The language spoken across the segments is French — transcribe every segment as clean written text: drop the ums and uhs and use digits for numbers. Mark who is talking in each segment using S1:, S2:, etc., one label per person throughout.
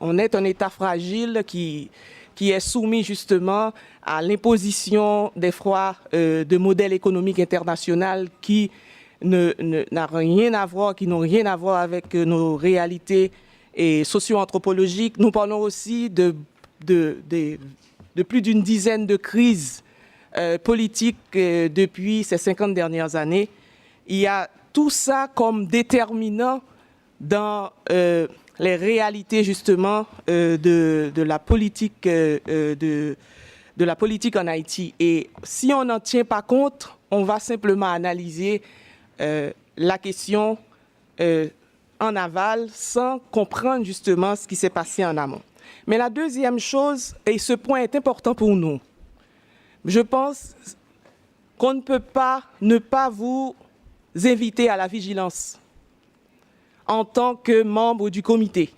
S1: On est un État fragile qui est soumis justement à l'imposition des froids de modèles économiques internationaux qui n'ont rien à voir avec nos réalités et socio-anthropologiques. Nous parlons aussi de plus d'une dizaine de crises politiques depuis ces 50 dernières années. Il y a tout ça comme déterminant dans les réalités justement de la politique en Haïti. Et si on n'en tient pas compte, on va simplement analyser la question en aval sans comprendre justement ce qui s'est passé en amont. Mais la deuxième chose, et ce point est important pour nous, je pense qu'on ne peut pas ne pas vous inviter à la vigilance en tant que membre du comité.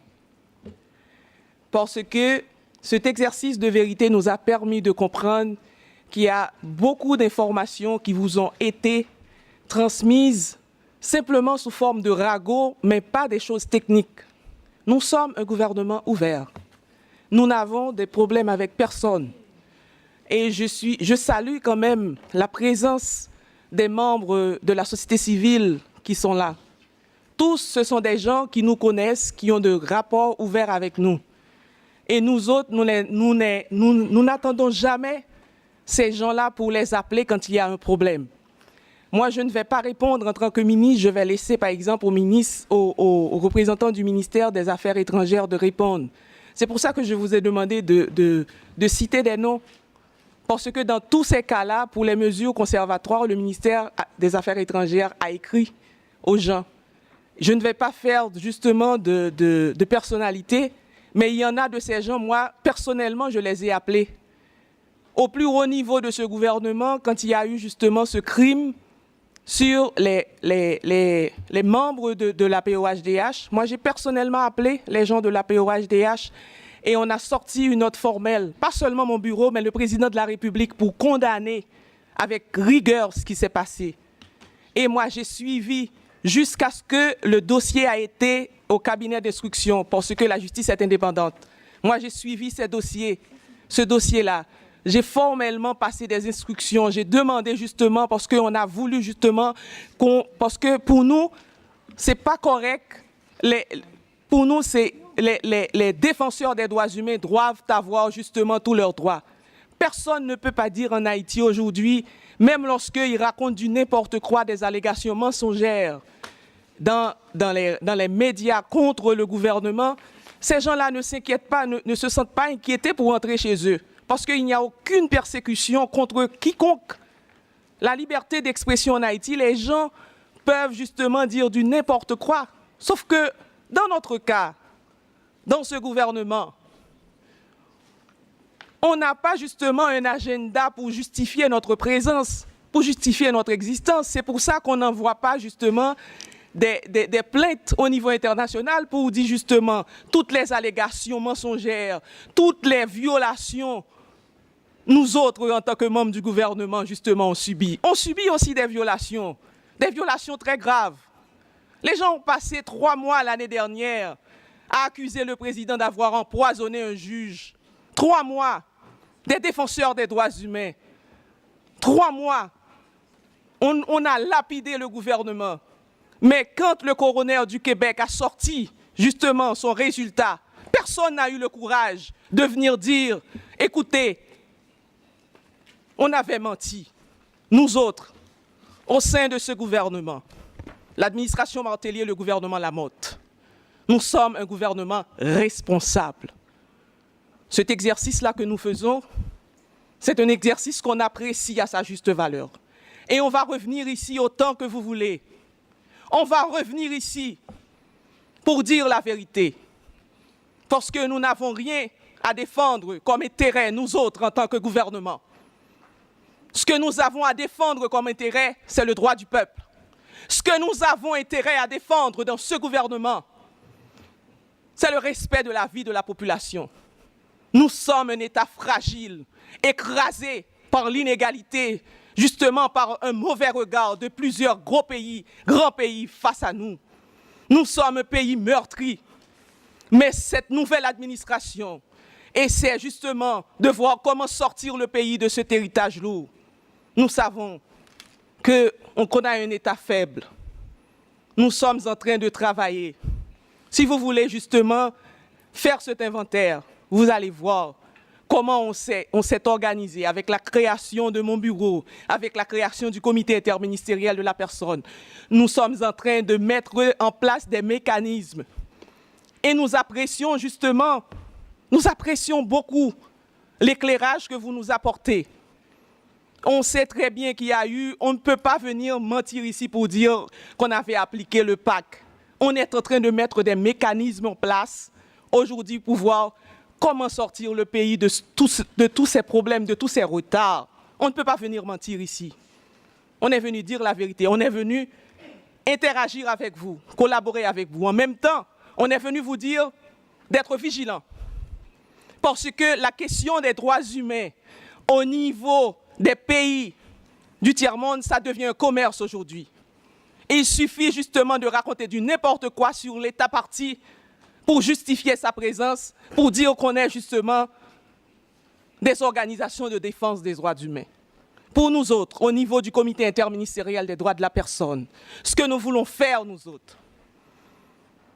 S1: Parce que cet exercice de vérité nous a permis de comprendre qu'il y a beaucoup d'informations qui vous ont été transmises simplement sous forme de ragots, mais pas des choses techniques. Nous sommes un gouvernement ouvert. Nous n'avons des problèmes avec personne. Et je salue quand même la présence des membres de la société civile qui sont là. Tous, ce sont des gens qui nous connaissent, qui ont de rapports ouverts avec nous. Et nous autres, nous n'attendons jamais ces gens-là pour les appeler quand il y a un problème. Moi, je ne vais pas répondre en tant que ministre, je vais laisser par exemple aux représentants du ministère des Affaires étrangères de répondre. C'est pour ça que je vous ai demandé de citer des noms. Parce que dans tous ces cas-là, pour les mesures conservatoires, le ministère des Affaires étrangères a écrit aux gens. Je ne vais pas faire justement de personnalité, mais il y en a de ces gens, moi, personnellement, je les ai appelés. Au plus haut niveau de ce gouvernement, quand il y a eu justement ce crime sur les membres de l'APOHDH, moi, j'ai personnellement appelé les gens de l'APOHDH et on a sorti une note formelle, pas seulement mon bureau, mais le président de la République pour condamner avec rigueur ce qui s'est passé. Et moi, j'ai suivi jusqu'à ce que le dossier a été au cabinet d'instruction, parce que la justice est indépendante. Moi, j'ai suivi ce dossier-là. J'ai formellement passé des instructions. J'ai demandé justement, parce qu'on a voulu justement, parce que pour nous, c'est pas correct. Pour nous, c'est les défenseurs des droits humains doivent avoir justement tous leurs droits. Personne ne peut pas dire en Haïti aujourd'hui, même lorsqu'ils racontent du n'importe quoi, des allégations mensongères dans les médias contre le gouvernement, ces gens-là ne s'inquiètent pas, ne se sentent pas inquiétés pour rentrer chez eux. Parce qu'il n'y a aucune persécution contre quiconque. La liberté d'expression en Haïti, les gens peuvent justement dire du n'importe quoi. Sauf que dans notre cas, dans ce gouvernement, on n'a pas justement un agenda pour justifier notre présence, pour justifier notre existence. C'est pour ça qu'on n'envoie pas justement des plaintes au niveau international pour dire justement toutes les allégations mensongères, toutes les violations. Nous autres, en tant que membres du gouvernement, justement, on subit. On subit aussi des violations très graves. Les gens ont passé 3 mois l'année dernière à accuser le président d'avoir empoisonné un juge. 3 mois. Des défenseurs des droits humains. 3 mois. On a lapidé le gouvernement. Mais quand le coroner du Québec a sorti justement son résultat, personne n'a eu le courage de venir dire, écoutez, on avait menti. Nous autres, au sein de ce gouvernement, l'administration Martellier, le gouvernement Lamotte, nous sommes un gouvernement responsable. Cet exercice-là que nous faisons, c'est un exercice qu'on apprécie à sa juste valeur. Et on va revenir ici autant que vous voulez. On va revenir ici pour dire la vérité. Parce que nous n'avons rien à défendre comme intérêt, nous autres, en tant que gouvernement. Ce que nous avons à défendre comme intérêt, c'est le droit du peuple. Ce que nous avons intérêt à défendre dans ce gouvernement, c'est le respect de la vie de la population. Nous sommes un État fragile, écrasé par l'inégalité, justement par un mauvais regard de plusieurs grands pays face à nous. Nous sommes un pays meurtri. Mais cette nouvelle administration essaie justement de voir comment sortir le pays de cet héritage lourd. Nous savons qu'on a un État faible. Nous sommes en train de travailler. Si vous voulez justement faire cet inventaire, vous allez voir comment on s'est organisé avec la création de mon bureau, avec la création du comité interministériel de la personne. Nous sommes en train de mettre en place des mécanismes. Et nous apprécions beaucoup l'éclairage que vous nous apportez. On sait très bien on ne peut pas venir mentir ici pour dire qu'on avait appliqué le PAC. On est en train de mettre des mécanismes en place aujourd'hui pour voir comment sortir le pays de tous ces problèmes, de tous ces retards. On ne peut pas venir mentir ici. On est venu dire la vérité. On est venu interagir avec vous, collaborer avec vous. En même temps, on est venu vous dire d'être vigilants. Parce que la question des droits humains au niveau des pays du tiers-monde, ça devient un commerce aujourd'hui. Il suffit justement de raconter du n'importe quoi sur l'État parti pour justifier sa présence, pour dire qu'on est justement des organisations de défense des droits humains. Pour nous autres, au niveau du comité interministériel des droits de la personne, ce que nous voulons faire, nous autres,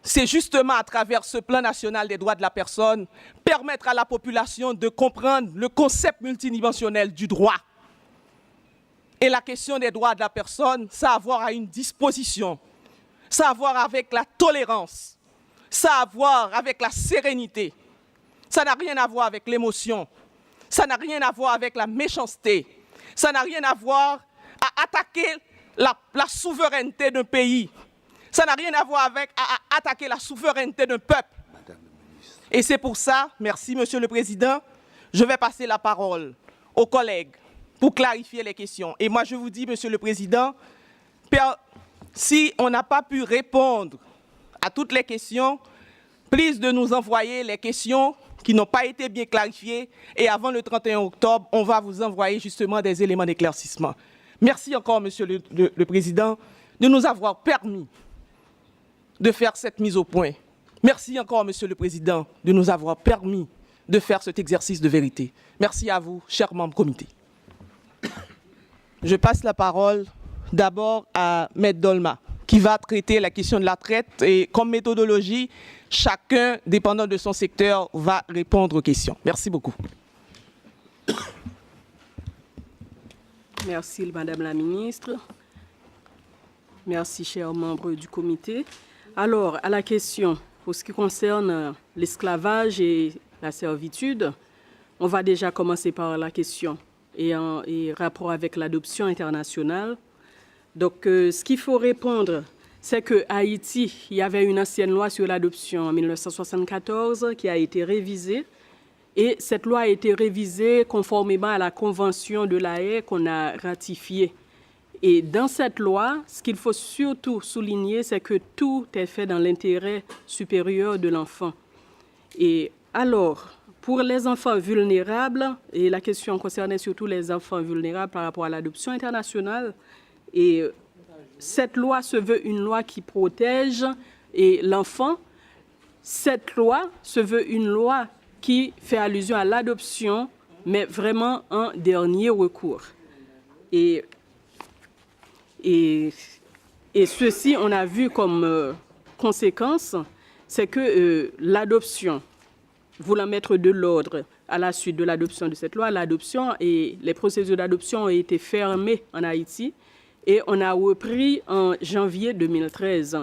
S1: c'est justement à travers ce plan national des droits de la personne, permettre à la population de comprendre le concept multidimensionnel du droit. Et la question des droits de la personne, ça a à voir avec une disposition, ça a à voir avec la tolérance, ça a à voir avec la sérénité, ça n'a rien à voir avec l'émotion, ça n'a rien à voir avec la méchanceté, ça n'a rien à voir à attaquer la souveraineté d'un pays, ça n'a rien à voir avec à attaquer la souveraineté d'un peuple. Et c'est pour ça, merci Monsieur le Président, je vais passer la parole aux collègues pour clarifier les questions. Et moi je vous dis, Monsieur le Président, si on n'a pas pu répondre à toutes les questions, please de nous envoyer les questions qui n'ont pas été bien clarifiées et avant le 31 octobre, on va vous envoyer justement des éléments d'éclaircissement. Merci encore, Monsieur le Président, de nous avoir permis de faire cette mise au point. Merci encore, Monsieur le Président, de nous avoir permis de faire cet exercice de vérité. Merci à vous, chers membres du comité. Je passe la parole d'abord à Maître Dolma, qui va traiter la question de la traite et comme méthodologie, chacun, dépendant de son secteur, va répondre aux questions. Merci beaucoup.
S2: Merci, Madame la Ministre. Merci, chers membres du comité. Alors, à la question, pour ce qui concerne l'esclavage et la servitude, on va déjà commencer par la question et rapport avec l'adoption internationale. Donc, ce qu'il faut répondre, c'est qu'à Haïti, il y avait une ancienne loi sur l'adoption en 1974 qui a été révisée. Et cette loi a été révisée conformément à la Convention de La Haye qu'on a ratifiée. Et dans cette loi, ce qu'il faut surtout souligner, c'est que tout est fait dans l'intérêt supérieur de l'enfant. Et alors, pour les enfants vulnérables, et la question concernait surtout les enfants vulnérables par rapport à l'adoption internationale, et cette loi se veut une loi qui protège l'enfant. Cette loi se veut une loi qui fait allusion à l'adoption, mais vraiment en dernier recours. Et ceci, on a vu comme conséquence, c'est que l'adoption, voulant mettre de l'ordre à la suite de l'adoption de cette loi, l'adoption et les procédures d'adoption ont été fermées en Haïti et on a repris en janvier 2013.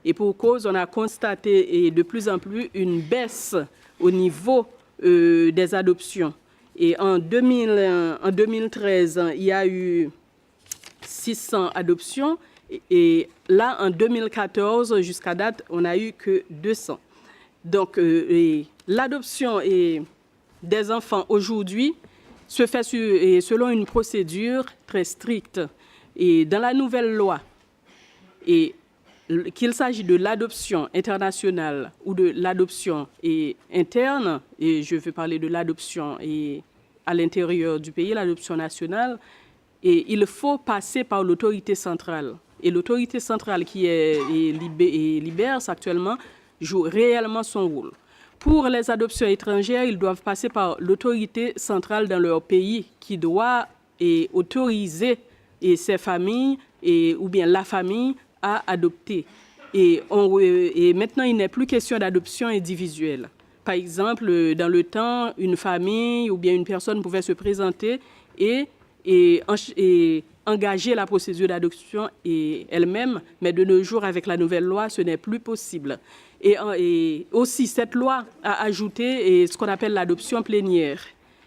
S2: Et pour cause, on a constaté de plus en plus une baisse au niveau des adoptions. Et en 2013, il y a eu 600 adoptions. Et là, en 2014, jusqu'à date, on n'a eu que 200. Donc, l'adoption des enfants aujourd'hui se fait selon une procédure très stricte. Et dans la nouvelle loi, qu'il s'agit de l'adoption internationale ou de l'adoption interne, et je veux parler de l'adoption à l'intérieur du pays, l'adoption nationale, et il faut passer par l'autorité centrale. Et l'autorité centrale qui est l'IBERS actuellement joue réellement son rôle. Pour les adoptions étrangères, ils doivent passer par l'autorité centrale dans leur pays qui doit autoriser ces familles ou bien la famille à adopter. Et maintenant, il n'est plus question d'adoption individuelle. Par exemple, dans le temps, une famille ou bien une personne pouvait se présenter et engager la procédure d'adoption elle-même, mais de nos jours, avec la nouvelle loi, ce n'est plus possible. Et aussi, cette loi a ajouté ce qu'on appelle l'adoption plénière,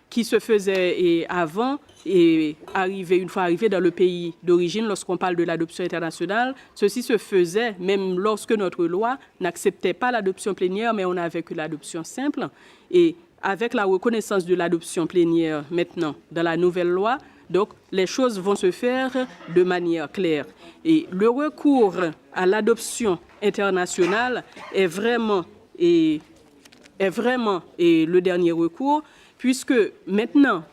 S2: qui se faisait avant et une fois arrivé dans le pays d'origine, lorsqu'on parle de l'adoption internationale, ceci se faisait même lorsque notre loi n'acceptait pas l'adoption plénière, mais on n'avait que l'adoption simple. Et avec la reconnaissance de l'adoption plénière maintenant dans la nouvelle loi, donc les choses vont se faire de manière claire. Et le recours à l'adoption internationale est vraiment le dernier recours, puisque maintenant,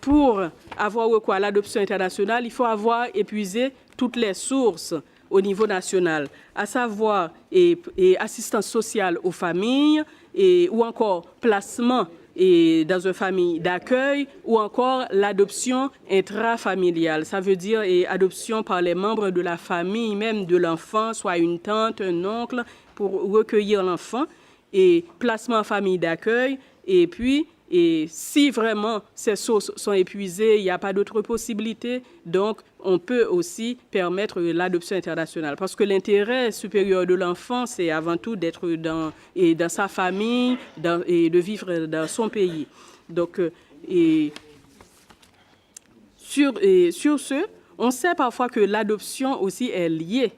S2: pour avoir recours à l'adoption internationale, il faut avoir épuisé toutes les sources au niveau national, à savoir assistance sociale aux familles, ou encore placement dans une famille d'accueil, ou encore l'adoption intrafamiliale. Ça veut dire adoption par les membres de la famille, même de l'enfant, soit une tante, un oncle, pour recueillir l'enfant, et placement en famille d'accueil, et puis si vraiment ces sources sont épuisées, il n'y a pas d'autre possibilité, donc on peut aussi permettre l'adoption internationale. Parce que l'intérêt supérieur de l'enfant, c'est avant tout d'être dans sa famille et de vivre dans son pays. Donc, sur ce, on sait parfois que l'adoption aussi est liée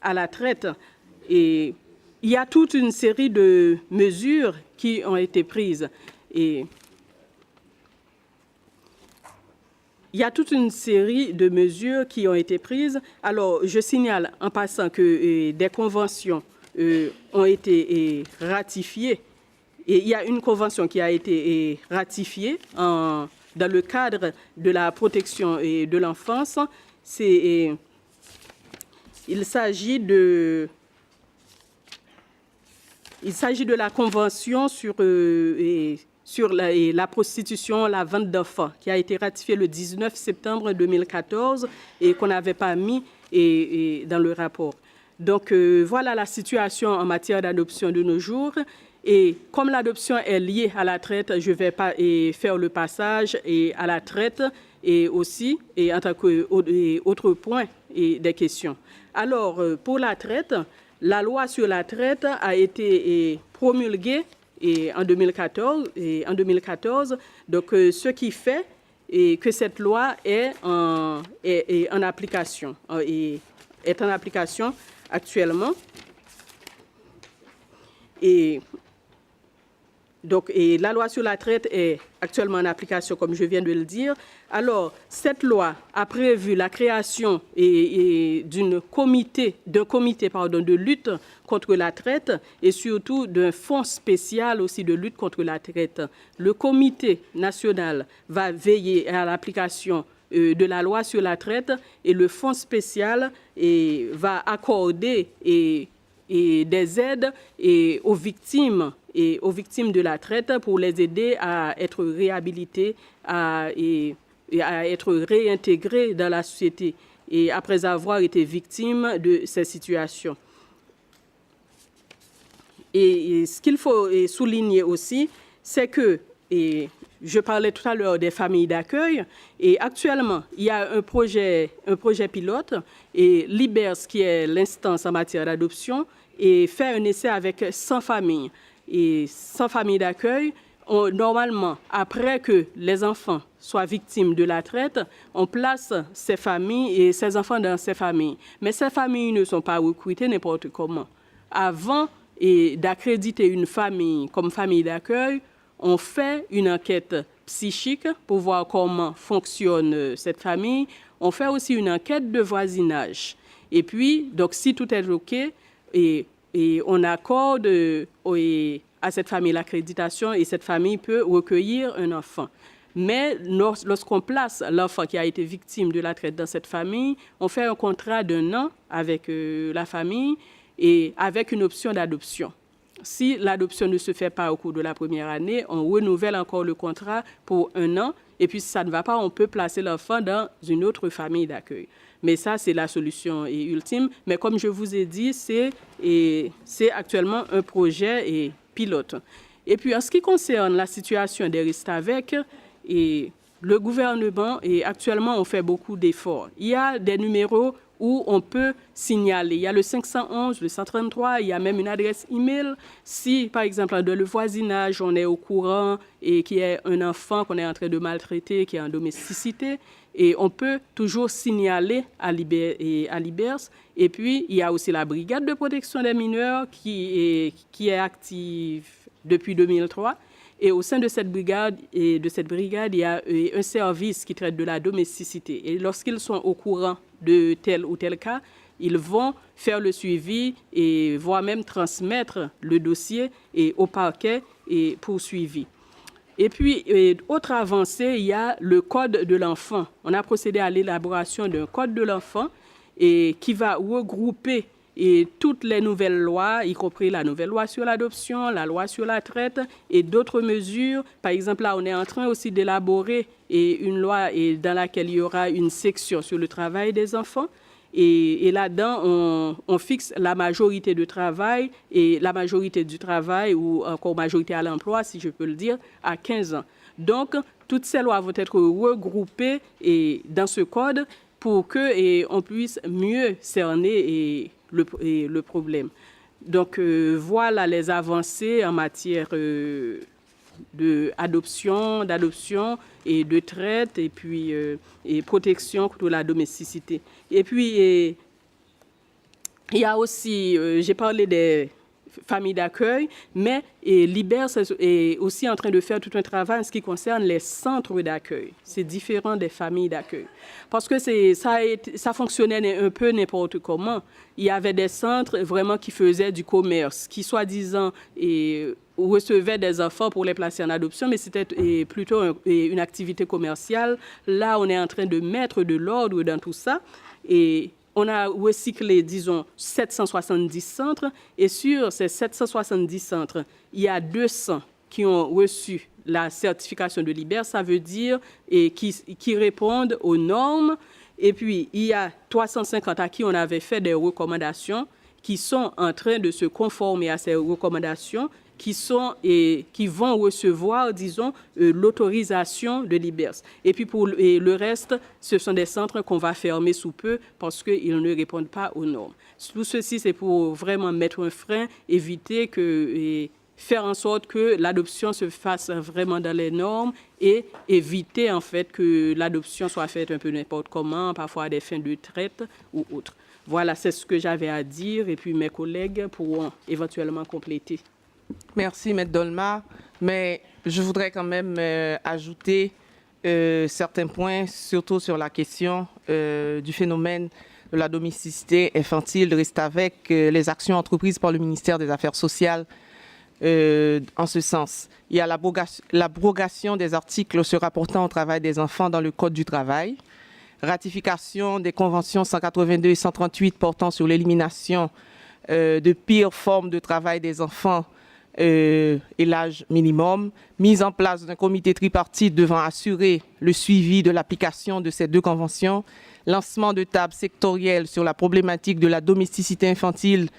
S2: à la traite. Et il y a toute une série de mesures qui ont été prises. Il y a toute une série de mesures qui ont été prises. Alors, je signale en passant que des conventions ont été ratifiées. Et il y a une convention qui a été ratifiée dans le cadre de la protection de l'enfance. Il s'agit de la convention sur la prostitution, la vente d'enfants, qui a été ratifiée le 19 septembre 2014 et qu'on n'avait pas mis dans le rapport. Donc, voilà la situation en matière d'adoption de nos jours. Et comme l'adoption est liée à la traite, je vais pas faire le passage à la traite et aussi en tant qu'autre point des questions. Alors, pour la traite, la loi sur la traite a été promulguée en 2014, donc ce qui fait que cette loi est en application, est en application actuellement. Donc, la loi sur la traite est actuellement en application, comme je viens de le dire. Alors, cette loi a prévu la création d'un comité de lutte contre la traite et surtout d'un fonds spécial aussi de lutte contre la traite. Le comité national va veiller à l'application de la loi sur la traite et le fonds spécial va accorder des aides aux victimes de la traite pour les aider à être réhabilités et à être réintégrés dans la société et après avoir été victimes de ces situations. Et ce qu'il faut souligner aussi, c'est que, je parlais tout à l'heure des familles d'accueil, et actuellement, il y a un projet pilote, et LIBERS, qui est l'instance en matière d'adoption, et fait un essai avec 100 familles. Et 100 familles d'accueil, normalement, après que les enfants soient victimes de la traite, on place ces familles et ces enfants dans ces familles. Mais ces familles ne sont pas recrutées n'importe comment. Avant d'accréditer une famille comme famille d'accueil, on fait une enquête psychique pour voir comment fonctionne cette famille. On fait aussi une enquête de voisinage. Et puis, donc, si tout est OK, et on accorde à cette famille l'accréditation et cette famille peut recueillir un enfant. Mais lorsqu'on place l'enfant qui a été victime de la traite dans cette famille, on fait un contrat d'1 an avec la famille et avec une option d'adoption. Si l'adoption ne se fait pas au cours de la première année, on renouvelle encore le contrat pour 1 an. Et puis, si ça ne va pas, on peut placer l'enfant dans une autre famille d'accueil. Mais ça, c'est la solution ultime. Mais comme je vous ai dit, c'est actuellement un projet pilote. Et puis, en ce qui concerne la situation des Restavek, le gouvernement, actuellement, on fait beaucoup d'efforts. Il y a des numéros où on peut signaler. Il y a le 511, le 133, il y a même une adresse email. Si, par exemple, dans le voisinage, on est au courant et qu'il y a un enfant qu'on est en train de maltraiter, qui est en domesticité, et on peut toujours signaler à l'IBERS. Et puis, il y a aussi la brigade de protection des mineurs qui est active depuis 2003. Et au sein de cette brigade, il y a un service qui traite de la domesticité. Et lorsqu'ils sont au courant de tel ou tel cas, ils vont faire le suivi et voire même transmettre le dossier au parquet et poursuivi. Et puis, autre avancée, il y a le code de l'enfant. On a procédé à l'élaboration d'un code de l'enfant qui va regrouper toutes les nouvelles lois, y compris la nouvelle loi sur l'adoption, la loi sur la traite et d'autres mesures. Par exemple, là, on est en train aussi d'élaborer une loi dans laquelle il y aura une section sur le travail des enfants. Et là-dedans, on fixe la majorité de travail et la majorité du travail, ou encore majorité à l'emploi, si je peux le dire, à 15 ans. Donc, toutes ces lois vont être regroupées dans ce code pour qu'on puisse mieux cerner le problème. Donc, voilà les avancées en matière d'adoption et de traite et puis protection contre la domesticité. Et puis, il y a aussi, j'ai parlé des familles d'accueil, mais l'IBERS est aussi en train de faire tout un travail en ce qui concerne les centres d'accueil. C'est différent des familles d'accueil. Parce que ça fonctionnait un peu n'importe comment. Il y avait des centres vraiment qui faisaient du commerce, qui soi-disant recevaient des enfants pour les placer en adoption, mais c'était plutôt une activité commerciale. Là, on est en train de mettre de l'ordre dans tout ça. Et on a recyclé, disons, 770 centres. Et sur ces 770 centres, il y a 200 qui ont reçu la certification de l'IBERS. Ça veut dire qui répondent aux normes. Et puis, il y a 350 à qui on avait fait des recommandations qui sont en train de se conformer à ces recommandations, qui vont recevoir, disons, l'autorisation de l'IBERS. Et puis pour le reste, ce sont des centres qu'on va fermer sous peu parce qu'ils ne répondent pas aux normes. Tout ceci, c'est pour vraiment mettre un frein, faire en sorte que l'adoption se fasse vraiment dans les normes et éviter en fait que l'adoption soit faite un peu n'importe comment, parfois à des fins de traite ou autre. Voilà, c'est ce que j'avais à dire et puis mes collègues pourront éventuellement compléter.
S1: Merci, Maître Dolma. Mais je voudrais quand même ajouter certains points, surtout sur la question du phénomène de la domesticité infantile, de rester avec les actions entreprises par le ministère des Affaires sociales en ce sens. Il y a l'abrogation des articles se rapportant au travail des enfants dans le Code du travail, ratification des conventions 182 et 138 portant sur l'élimination de pires formes de travail des enfants et l'âge minimum, mise en place d'un comité tripartite devant assurer le suivi de l'application de ces 2 conventions, lancement de tables sectorielles sur la problématique de la domesticité infantile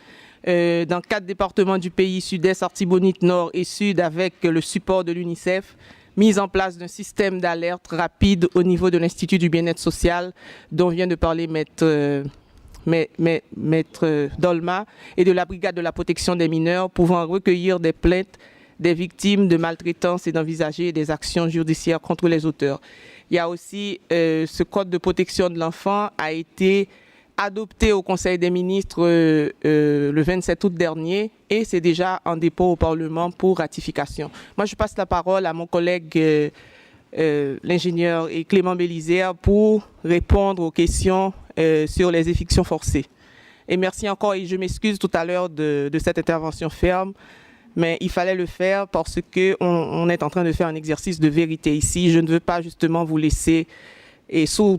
S1: dans 4 départements du pays, Sud-Est, Artibonite, Nord et Sud, avec le support de l'UNICEF, mise en place d'un système d'alerte rapide au niveau de l'Institut du bien-être social dont vient de parler Maître Dolma, et de la brigade de la protection des mineurs pouvant recueillir des plaintes des victimes de maltraitance et d'envisager des actions judiciaires contre les auteurs. Il y a aussi ce code de protection de l'enfant a été adopté au Conseil des ministres le 27 août dernier et c'est déjà en dépôt au Parlement pour ratification. Moi, je passe la parole à mon collègue l'ingénieur Clément Bélisaire pour répondre aux questions sur les évictions forcées. Et merci encore, et je m'excuse tout à l'heure de cette intervention ferme, mais il fallait le faire parce qu'on est en train de faire un exercice de vérité ici. Je ne veux pas justement vous laisser sourd,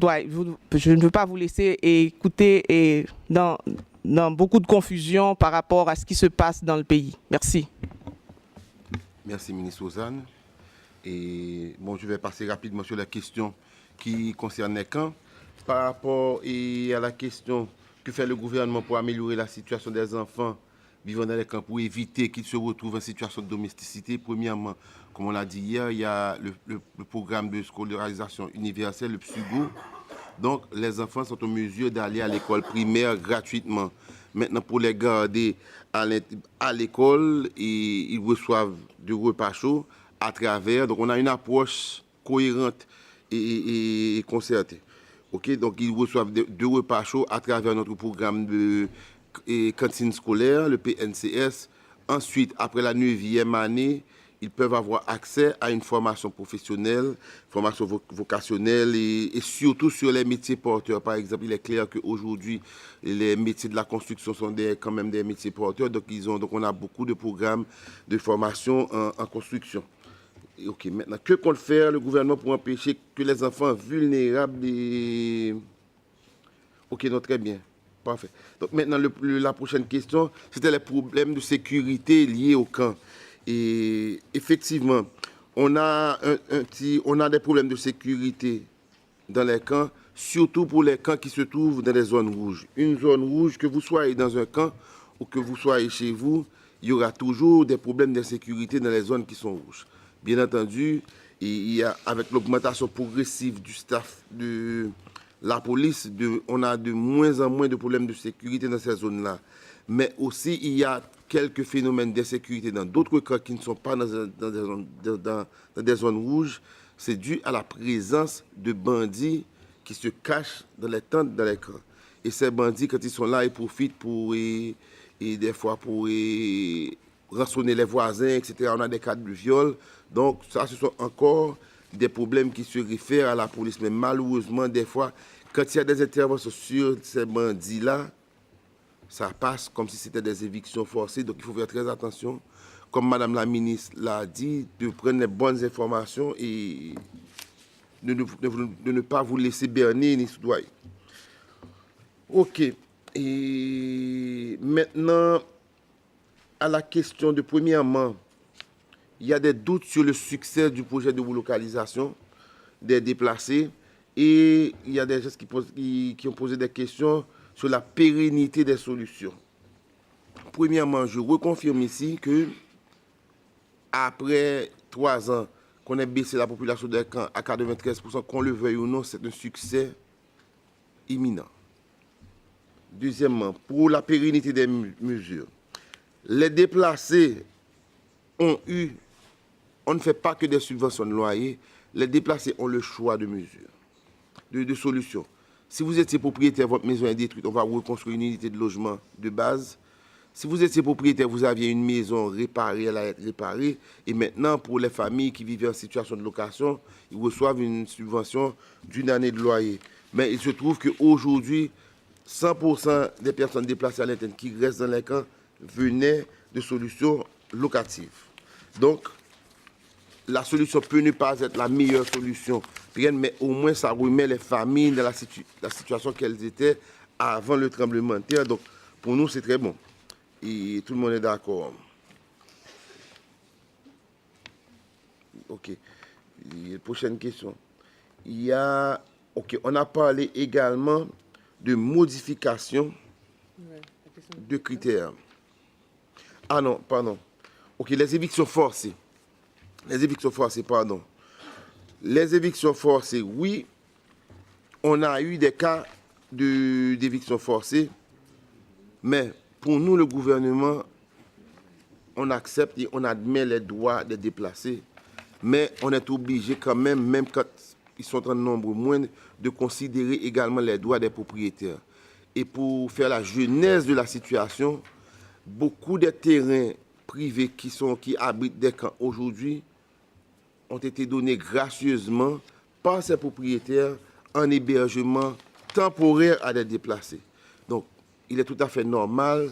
S1: je ne veux pas vous laisser écouter dans beaucoup de confusion par rapport à ce qui se passe dans le pays. Merci.
S3: Merci, ministre Ozanne. Et bon, je vais passer rapidement sur la question qui concerne les camps. Par rapport à la question que fait le gouvernement pour améliorer la situation des enfants vivant dans les camps, pour éviter qu'ils se retrouvent en situation de domesticité, premièrement, comme on l'a dit hier, il y a le programme de scolarisation universelle, le PSUGO. Donc, les enfants sont en mesure d'aller à l'école primaire gratuitement. Maintenant, pour les garder à l'école, ils reçoivent du repas chaud à travers. Donc, on a une approche cohérente et concertée. Okay? Donc, ils reçoivent deux repas chauds à travers notre programme de cantine scolaire, le PNCS. Ensuite, après la 9e année, ils peuvent avoir accès à une formation professionnelle, formation vocationnelle et surtout sur les métiers porteurs. Par exemple, il est clair qu'aujourd'hui, les métiers de la construction sont quand même des métiers porteurs. Donc, on a beaucoup de programmes de formation en construction. Ok, maintenant, que compte faire le gouvernement pour empêcher que les enfants vulnérables Ok, non, très bien. Parfait. Donc, maintenant, la prochaine question, c'était les problèmes de sécurité liés au camp. Et effectivement, on a des problèmes de sécurité dans les camps, surtout pour les camps qui se trouvent dans les zones rouges. Une zone rouge, que vous soyez dans un camp ou que vous soyez chez vous, il y aura toujours des problèmes d'insécurité dans les zones qui sont rouges. Bien entendu, il y a, avec l'augmentation progressive du staff de la police, on a de moins en moins de problèmes de sécurité dans ces zones-là. Mais aussi, il y a quelques phénomènes d'insécurité dans d'autres cas qui ne sont pas dans des zones rouges. C'est dû à la présence de bandits qui se cachent dans les tentes, dans les camps. Et ces bandits, quand ils sont là, ils profitent et des fois pour rançonner les voisins, etc. On a des cas de viol. Donc, ça, ce sont encore des problèmes qui se réfèrent à la police. Mais malheureusement, des fois, quand il y a des interventions sur ces bandits-là, ça passe comme si c'était des évictions forcées. Donc, il faut faire très attention, comme Madame la ministre l'a dit, de prendre les bonnes informations et de ne pas vous laisser berner ni soudoyer. OK. Et maintenant, à la question de premièrement, il y a des doutes sur le succès du projet de relocalisation des déplacés et il y a des gens qui ont posé des questions sur la pérennité des solutions. Premièrement, je reconfirme ici que après 3 ans qu'on ait baissé la population des camps à 93%, qu'on le veuille ou non, c'est un succès imminent. Deuxièmement, pour la pérennité des mesures, les déplacés on ne fait pas que des subventions de loyer, les déplacés ont le choix de mesures, de solutions. Si vous étiez propriétaire, votre maison est détruite, on va reconstruire une unité de logement de base. Si vous étiez propriétaire, vous aviez une maison réparée, elle a été réparée. Et maintenant, pour les familles qui vivaient en situation de location, ils reçoivent une subvention d'1 année de loyer. Mais il se trouve qu'aujourd'hui, 100% des personnes déplacées à l'interne qui restent dans les camps venaient de solutions locatives. Donc, la solution peut ne pas être la meilleure solution, mais au moins ça remet les familles dans la situation qu'elles étaient avant le tremblement de terre. Donc, pour nous, c'est très bon. Et tout le monde est d'accord. OK. Et prochaine question. OK, on a parlé également de modification de critères. Ah non, pardon. OK, les évictions forcées. Les évictions forcées, pardon. Les évictions forcées, oui, on a eu des cas d'éviction forcée, mais pour nous, le gouvernement, on accepte et on admet les droits des déplacés, mais on est obligé quand même quand ils sont en nombre moindre, de considérer également les droits des propriétaires. Et pour faire la genèse de la situation, beaucoup de terrains privés qui abritent des camps aujourd'hui ont été donnés gracieusement par ces propriétaires en hébergement temporaire à des déplacés. Donc, il est tout à fait normal